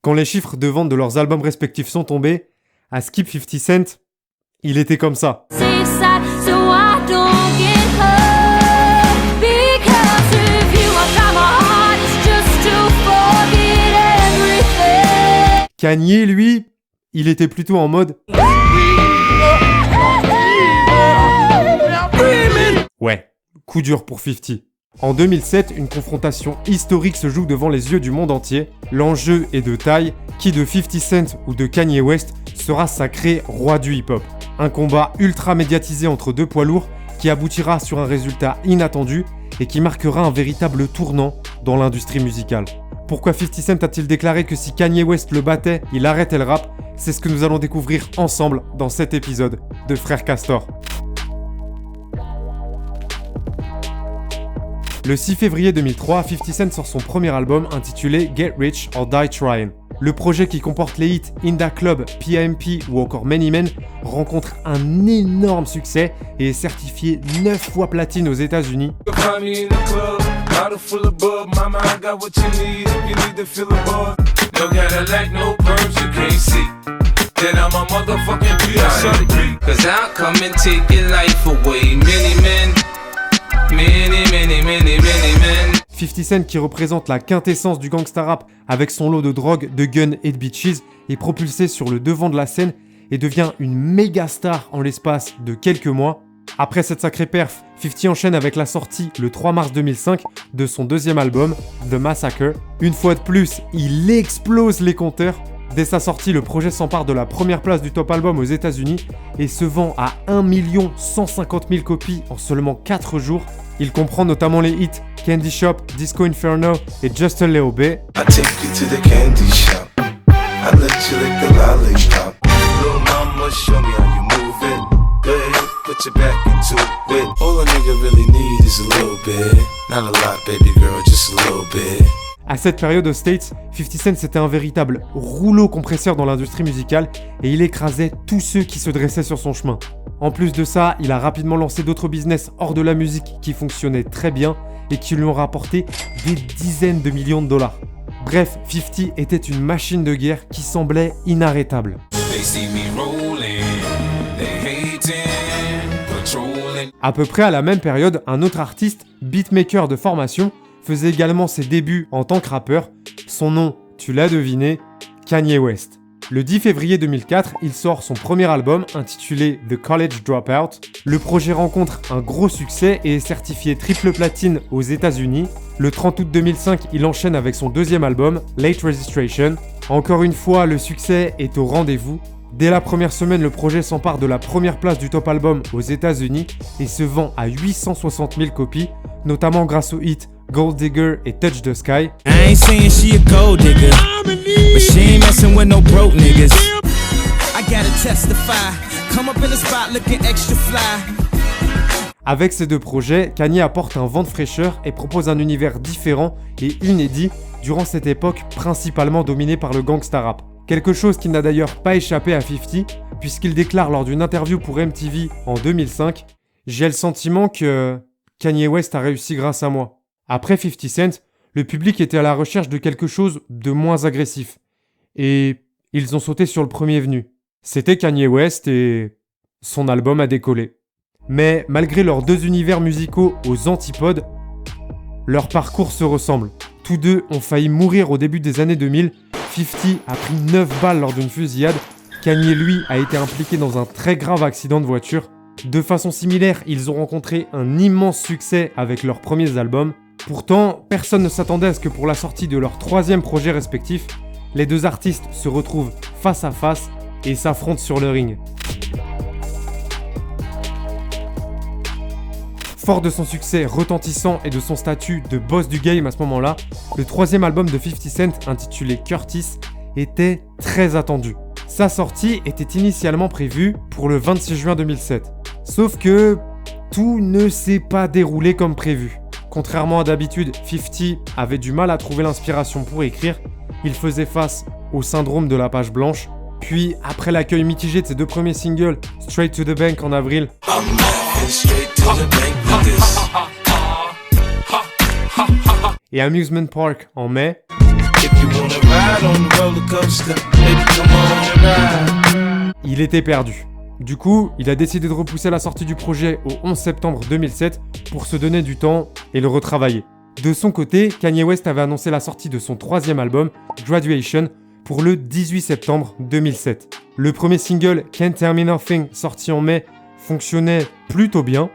Quand les chiffres de vente de leurs albums respectifs sont tombés, à Skip 50 Cent, il était comme ça. Kanye, lui, il était plutôt en mode... Ouais, coup dur pour 50. En 2007, une confrontation historique se joue devant les yeux du monde entier. L'enjeu est de taille, qui de 50 Cent ou de Kanye West sera sacré roi du hip-hop. Un combat ultra médiatisé entre deux poids lourds qui aboutira sur un résultat inattendu et qui marquera un véritable tournant dans l'industrie musicale. Pourquoi 50 Cent a-t-il déclaré que si Kanye West le battait, il arrêtait le rap? C'est ce que nous allons découvrir ensemble dans cet épisode de Frères Castor. Le 6 février 2003, 50 Cent sort son premier album intitulé Get Rich or Die Tryin'. Le projet qui comporte les hits In Da Club, P.I.M.P. ou encore Many Men rencontre un énorme succès et est certifié 9 fois platine aux États-Unis. Many 50 Cent, qui représente la quintessence du gangsta rap avec son lot de drogue, de guns et de bitches, est propulsé sur le devant de la scène et devient une méga star en l'espace de quelques mois. Après cette sacrée perf, 50 enchaîne avec la sortie le 3 mars 2005 de son deuxième album, The Massacre. Une fois de plus, il explose les compteurs. Dès sa sortie, le projet s'empare de la première place du top album aux États-Unis et se vend à 1 150 000 copies en seulement 4 jours. Il comprend notamment les hits Candy Shop, Disco Inferno et Just a Little Bit. À cette période aux States, 50 Cent c'était un véritable rouleau compresseur dans l'industrie musicale et il écrasait tous ceux qui se dressaient sur son chemin. En plus de ça, il a rapidement lancé d'autres business hors de la musique qui fonctionnaient très bien et qui lui ont rapporté des dizaines de millions de dollars. Bref, 50 était une machine de guerre qui semblait inarrêtable. À peu près à la même période, un autre artiste, beatmaker de formation, faisait également ses débuts en tant que rappeur. Son nom, tu l'as deviné, Kanye West. Le 10 février 2004, il sort son premier album intitulé The College Dropout. Le projet rencontre un gros succès et est certifié triple platine aux États-Unis. Le 30 août 2005, il enchaîne avec son deuxième album, Late Registration. Encore une fois, le succès est au rendez-vous. Dès la première semaine, le projet s'empare de la première place du top album aux États-Unis et se vend à 860 000 copies, notamment grâce aux hits Gold Digger et Touch the Sky. I ain't saying she a gold digger, but she ain't messing with no broke niggas. I gotta testify, come up in the spot looking extra fly. Avec ces deux projets, Kanye apporte un vent de fraîcheur et propose un univers différent et inédit durant cette époque principalement dominée par le gangsta rap. Quelque chose qui n'a d'ailleurs pas échappé à 50, puisqu'il déclare lors d'une interview pour MTV en 2005 « J'ai le sentiment que Kanye West a réussi grâce à moi ». Après 50 Cent, le public était à la recherche de quelque chose de moins agressif. Et ils ont sauté sur le premier venu. C'était Kanye West et son album a décollé. Mais malgré leurs deux univers musicaux aux antipodes, leur parcours se ressemble. Tous deux ont failli mourir au début des années 2000. 50 a pris 9 balles lors d'une fusillade. Kanye, lui, a été impliqué dans un très grave accident de voiture. De façon similaire, ils ont rencontré un immense succès avec leurs premiers albums. Pourtant, personne ne s'attendait à ce que pour la sortie de leur troisième projet respectif, les deux artistes se retrouvent face à face et s'affrontent sur le ring. Fort de son succès retentissant et de son statut de boss du game à ce moment-là, le troisième album de 50 Cent, intitulé Curtis, était très attendu. Sa sortie était initialement prévue pour le 26 juin 2007. Sauf que tout ne s'est pas déroulé comme prévu. Contrairement à d'habitude, 50 avait du mal à trouver l'inspiration pour écrire. Il faisait face au syndrome de la page blanche. Puis, après l'accueil mitigé de ses deux premiers singles, Straight to the Bank en avril, et Amusement Park en mai, ride on the roller coaster. Baby, come on and ride. Il était perdu. Du coup, il a décidé de repousser la sortie du projet au 11 septembre 2007 pour se donner du temps et le retravailler. De son côté, Kanye West avait annoncé la sortie de son troisième album, Graduation, pour le 18 septembre 2007. Le premier single, Can't Tell Me Nothing, sorti en mai, fonctionnait plutôt bien.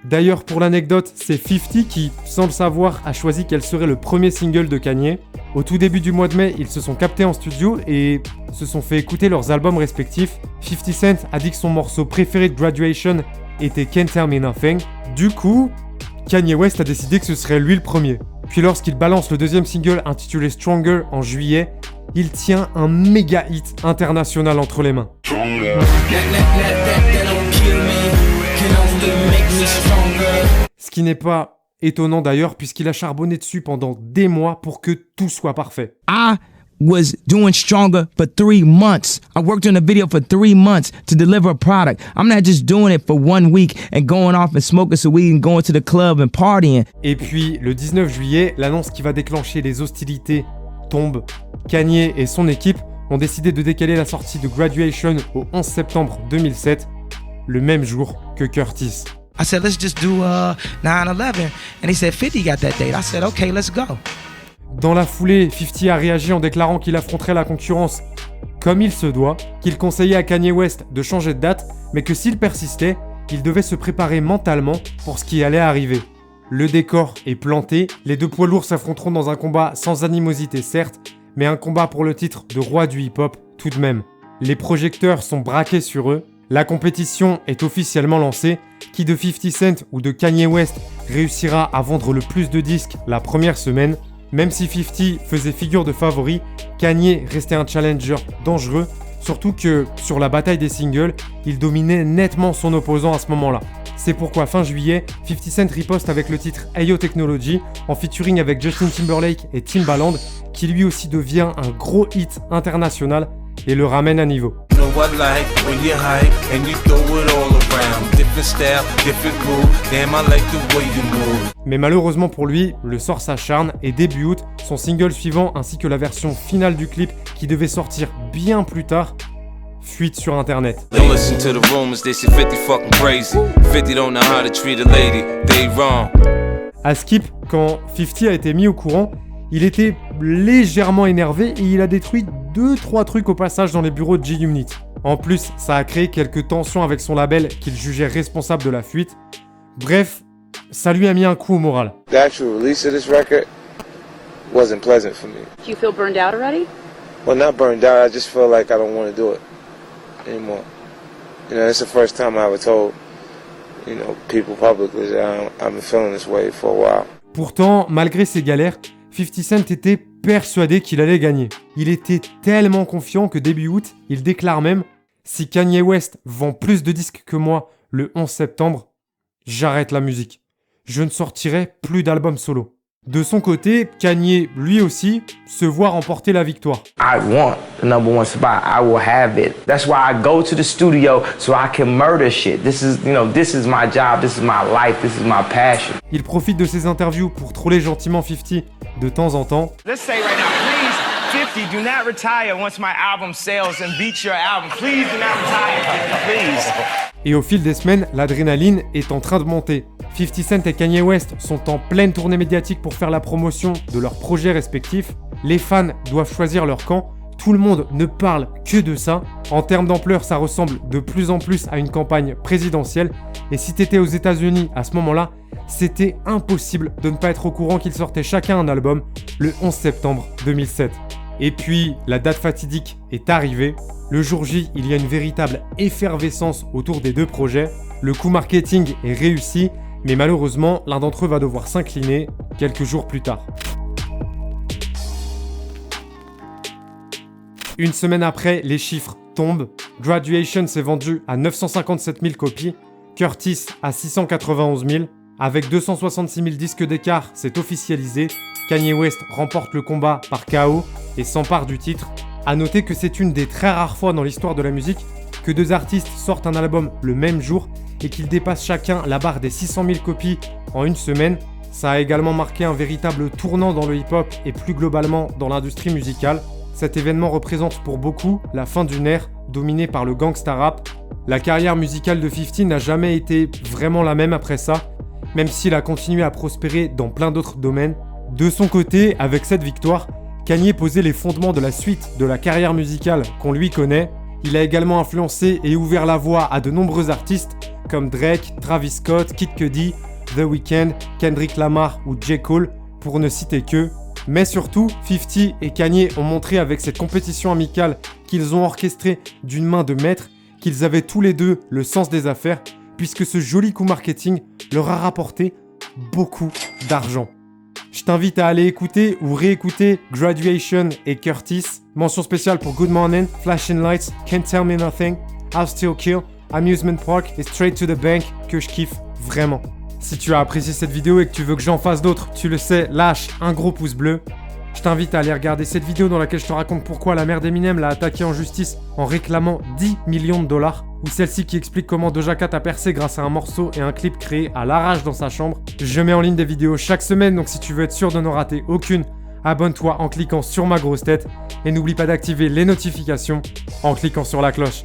D'ailleurs, pour l'anecdote, c'est 50 qui, sans le savoir, a choisi quel serait le premier single de Kanye. Au tout début du mois de mai, ils se sont captés en studio et se sont fait écouter leurs albums respectifs. 50 Cent a dit que son morceau préféré de Graduation était Can't Tell Me Nothing. Du coup, Kanye West a décidé que ce serait lui le premier. Puis lorsqu'il balance le deuxième single intitulé Stronger en juillet, il tient un méga hit international entre les mains. Ce qui n'est pas étonnant d'ailleurs puisqu'il a charbonné dessus pendant des mois pour que tout soit parfait. I was doing Stronger for 3 months. I worked on a video for 3 months to deliver a product. I'm not just doing it for 1 week and going off and smoking some weed and going to the club and partying. Et puis le 19 juillet, l'annonce qui va déclencher les hostilités tombe. Kanye et son équipe ont décidé de décaler la sortie de Graduation au 11 septembre 2007, le même jour que Curtis. I said, let's just do 9/11. And he said, 50 got that date. I said, okay, let's go. Dans la foulée, 50 a réagi en déclarant qu'il affronterait la concurrence comme il se doit, qu'il conseillait à Kanye West de changer de date, mais que s'il persistait, il devait se préparer mentalement pour ce qui allait arriver. Le décor est planté, les deux poids lourds s'affronteront dans un combat sans animosité certes, mais un combat pour le titre de roi du hip-hop tout de même. Les projecteurs sont braqués sur eux, la compétition est officiellement lancée. Qui de 50 Cent ou de Kanye West réussira à vendre le plus de disques la première semaine? Même si 50 faisait figure de favori, Kanye restait un challenger dangereux, surtout que sur la bataille des singles, il dominait nettement son opposant à ce moment-là. C'est pourquoi fin juillet, 50 Cent riposte avec le titre Ayo Technology en featuring avec Justin Timberlake et Timbaland, qui lui aussi devient un gros hit international et le ramène à niveau. Mais malheureusement pour lui, le sort s'acharne et début août, son single suivant ainsi que la version finale du clip qui devait sortir bien plus tard, fuite sur internet. À Skip, quand 50 a été mis au courant, il était légèrement énervé et il a détruit 2-3 trucs au passage dans les bureaux de G-Unit. En plus, ça a créé quelques tensions avec son label qu'il jugeait responsable de la fuite. Bref, ça lui a mis un coup au moral. The actual release of this record wasn't pleasant for me. Do you feel burned out already? Well, not burned out, I just feel like I don't want to do it anymore. You know, it's the first time I ever told, people publicly that I've been feeling this way for a while. Pourtant, malgré ses galères, 50 Cent était persuadé qu'il allait gagner. Il était tellement confiant que début août, il déclare même « Si Kanye West vend plus de disques que moi le 11 septembre, j'arrête la musique. Je ne sortirai plus d'album solo. » De son côté, Kanye, lui aussi, se voit remporter la victoire. I want the #1 spot. I will have it. That's why I go to the studio so I can murder shit. This is my job. This is my life. This is my passion. Il profite de ses interviews pour troller gentiment 50 de temps en temps. Let's say right now, please, 50, do not retire once my album sells and beats your album. Please do not retire, please. Et au fil des semaines, l'adrénaline est en train de monter. 50 Cent et Kanye West sont en pleine tournée médiatique pour faire la promotion de leurs projets respectifs. Les fans doivent choisir leur camp. Tout le monde ne parle que de ça. En termes d'ampleur, ça ressemble de plus en plus à une campagne présidentielle. Et si t'étais aux États-Unis à ce moment-là, c'était impossible de ne pas être au courant qu'ils sortaient chacun un album le 11 septembre 2007. Et puis, la date fatidique est arrivée. Le jour J, il y a une véritable effervescence autour des deux projets. Le coup marketing est réussi, mais malheureusement, l'un d'entre eux va devoir s'incliner quelques jours plus tard. Une semaine après, les chiffres tombent. Graduation s'est vendu à 957 000 copies, Curtis à 691 000. Avec 266 000 disques d'écart, c'est officialisé. Kanye West remporte le combat par KO et s'empare du titre. A noter que c'est une des très rares fois dans l'histoire de la musique que deux artistes sortent un album le même jour et qu'ils dépassent chacun la barre des 600 000 copies en une semaine, ça a également marqué un véritable tournant dans le hip-hop et plus globalement dans l'industrie musicale. Cet événement représente pour beaucoup la fin d'une ère dominée par le gangsta rap. La carrière musicale de 50 n'a jamais été vraiment la même après ça, même s'il a continué à prospérer dans plein d'autres domaines. De son côté, avec cette victoire, Kanye posait les fondements de la suite de la carrière musicale qu'on lui connaît. Il a également influencé et ouvert la voie à de nombreux artistes comme Drake, Travis Scott, Kid Cudi, The Weeknd, Kendrick Lamar ou J. Cole, pour ne citer que. Mais surtout, 50 et Kanye ont montré avec cette compétition amicale qu'ils ont orchestré d'une main de maître, qu'ils avaient tous les deux le sens des affaires, puisque ce joli coup marketing leur a rapporté beaucoup d'argent. Je t'invite à aller écouter ou réécouter Graduation et Curtis. Mention spéciale pour Good Morning, Flashing Lights, Can't Tell Me Nothing, I'll Still Kill, Amusement Park et Straight to the Bank que je kiffe vraiment. Si tu as apprécié cette vidéo et que tu veux que j'en fasse d'autres, tu le sais, lâche un gros pouce bleu. Je t'invite à aller regarder cette vidéo dans laquelle je te raconte pourquoi la mère d'Eminem l'a attaqué en justice en réclamant 10 millions de dollars, ou celle-ci qui explique comment Doja Cat a percé grâce à un morceau et un clip créé à l'arrache dans sa chambre. Je mets en ligne des vidéos chaque semaine, donc si tu veux être sûr de n'en rater aucune, abonne-toi en cliquant sur ma grosse tête et n'oublie pas d'activer les notifications en cliquant sur la cloche.